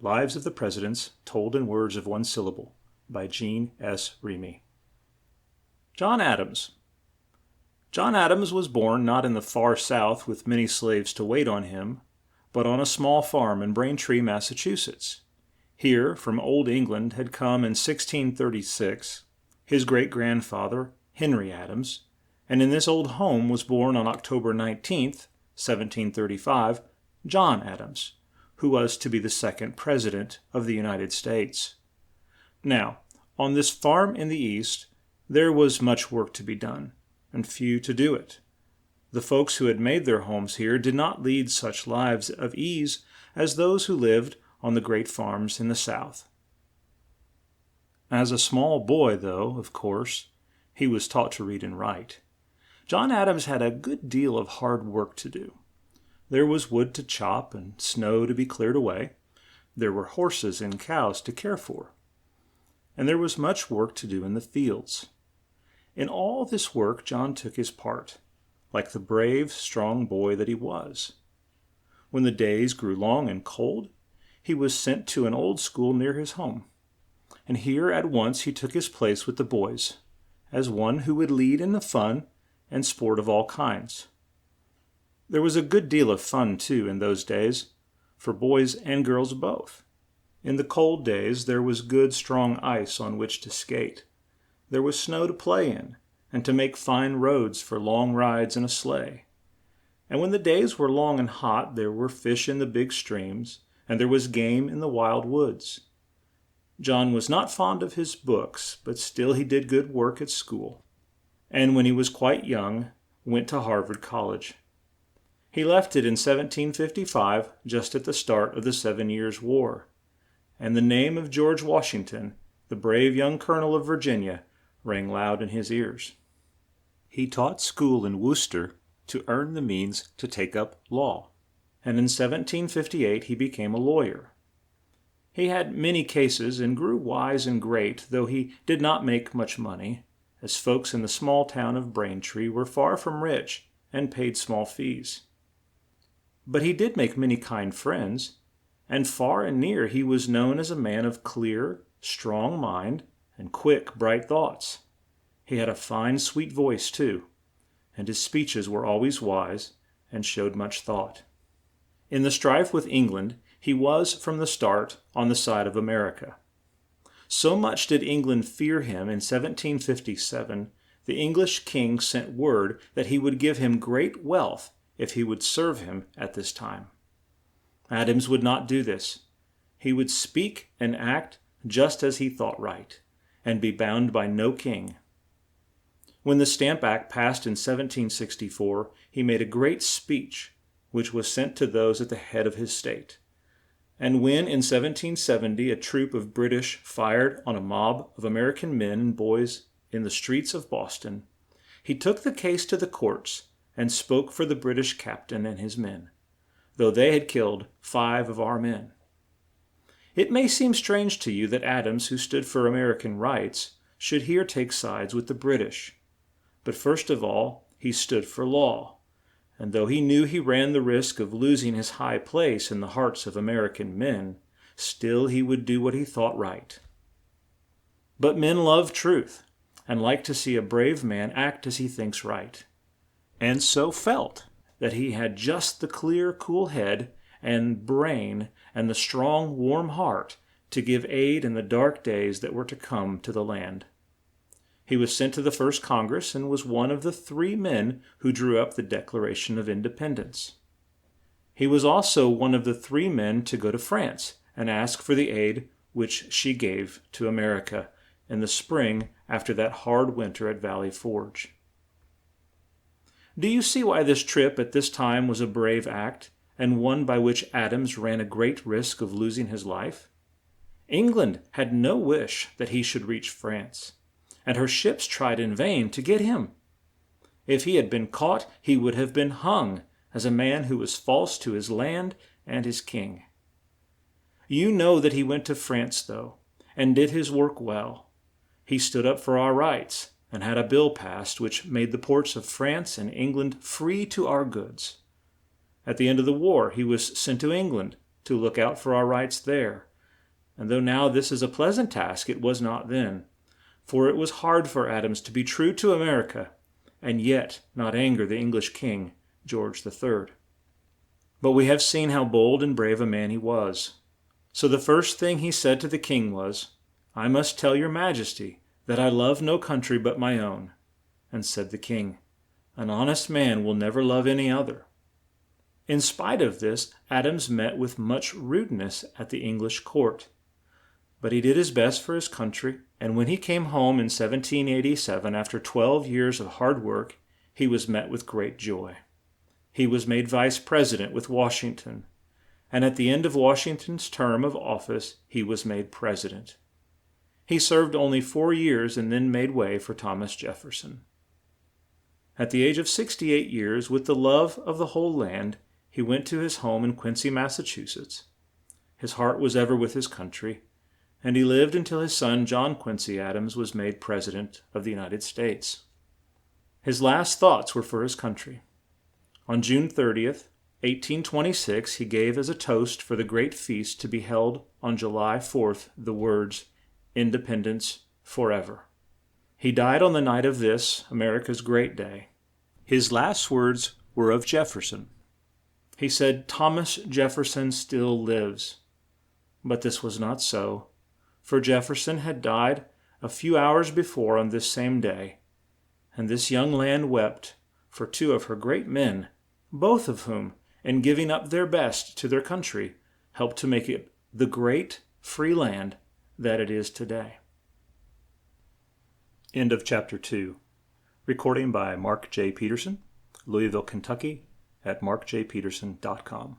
Lives of the Presidents Told in Words of One Syllable by Jean S. Remy. John Adams. John Adams was born not in the far South with many slaves to wait on him, but on a small farm in Braintree, Massachusetts. Here, from Old England, had come in 1636 his great-grandfather, Henry Adams, and in this old home was born on October 19th, 1735, John Adams, who was to be the second President of the United States. Now, on this farm in the East, there was much work to be done, and few to do it. The folks who had made their homes here did not lead such lives of ease as those who lived on the great farms in the South. As a small boy, though, of course, he was taught to read and write, John Adams had a good deal of hard work to do. There was wood to chop and snow to be cleared away. There were horses and cows to care for. And there was much work to do in the fields. In all this work, John took his part, like the brave, strong boy that he was. When the days grew long and cold, he was sent to an old school near his home. And here at once he took his place with the boys, as one who would lead in the fun and sport of all kinds. There was a good deal of fun, too, in those days, for boys and girls both. In the cold days, there was good, strong ice on which to skate. There was snow to play in, and to make fine roads for long rides in a sleigh. And when the days were long and hot, there were fish in the big streams, and there was game in the wild woods. John was not fond of his books, but still he did good work at school, and when he was quite young, went to Harvard College. He left it in 1755, just at the start of the 7 Years' War, and the name of George Washington, the brave young colonel of Virginia, rang loud in his ears. He taught school in Worcester to earn the means to take up law, and in 1758 he became a lawyer. He had many cases and grew wise and great, though he did not make much money, as folks in the small town of Braintree were far from rich and paid small fees. But he did make many kind friends, and far and near he was known as a man of clear, strong mind and quick, bright thoughts. He had a fine, sweet voice, too, and his speeches were always wise and showed much thought. In the strife with England, he was, from the start, on the side of America. So much did England fear him in 1757, the English king sent word that he would give him great wealth if he would serve him at this time. Adams would not do this. He would speak and act just as he thought right, and be bound by no king. When the Stamp Act passed in 1764, he made a great speech, which was sent to those at the head of his state. And when in 1770 a troop of British fired on a mob of American men and boys in the streets of Boston, he took the case to the courts and spoke for the British captain and his men, though they had killed 5 of our men. It may seem strange to you that Adams, who stood for American rights, should here take sides with the British. But first of all, he stood for law, and though he knew he ran the risk of losing his high place in the hearts of American men, still he would do what he thought right. But men love truth, and like to see a brave man act as he thinks right, and so felt that he had just the clear, cool head and brain and the strong, warm heart to give aid in the dark days that were to come to the land. He was sent to the first Congress and was one of the 3 men who drew up the Declaration of Independence. He was also one of the 3 men to go to France and ask for the aid which she gave to America in the spring after that hard winter at Valley Forge. Do you see why this trip at this time was a brave act, and one by which Adams ran a great risk of losing his life? England had no wish that he should reach France, and her ships tried in vain to get him. If he had been caught, he would have been hung as a man who was false to his land and his king. You know that he went to France, though, and did his work well. He stood up for our rights, and had a bill passed which made the ports of France and England free to our goods. At the end of the war, he was sent to England to look out for our rights there, And though now this is a pleasant task, it was not then. For it was hard for Adams to be true to America, and yet not anger the English king, George III. But we have seen how bold and brave a man he was. So the first thing he said to the king was, "I must tell your majesty that I love no country but my own." And said the king, "An honest man will never love any other." In spite of this, Adams met with much rudeness at the English court. But he did his best for his country, and when he came home in 1787, after 12 years of hard work, he was met with great joy. He was made vice president with Washington, and at the end of Washington's term of office, he was made president. He served only 4 years and then made way for Thomas Jefferson. At the age of 68 years, with the love of the whole land, he went to his home in Quincy, Massachusetts. His heart was ever with his country, and he lived until his son John Quincy Adams was made President of the United States. His last thoughts were for his country. On June 30th, 1826, he gave as a toast for the great feast to be held on July 4th the words, "Independence forever." He died on the night of this, America's great day. His last words were of Jefferson. He said, "Thomas Jefferson still lives." But this was not so, for Jefferson had died a few hours before on this same day, and this young land wept for 2 of her great men, both of whom, in giving up their best to their country, helped to make it the great, free land that it is today. End of Chapter 2. Recording by Mark J. Peterson, Louisville, Kentucky, at markjpeterson.com.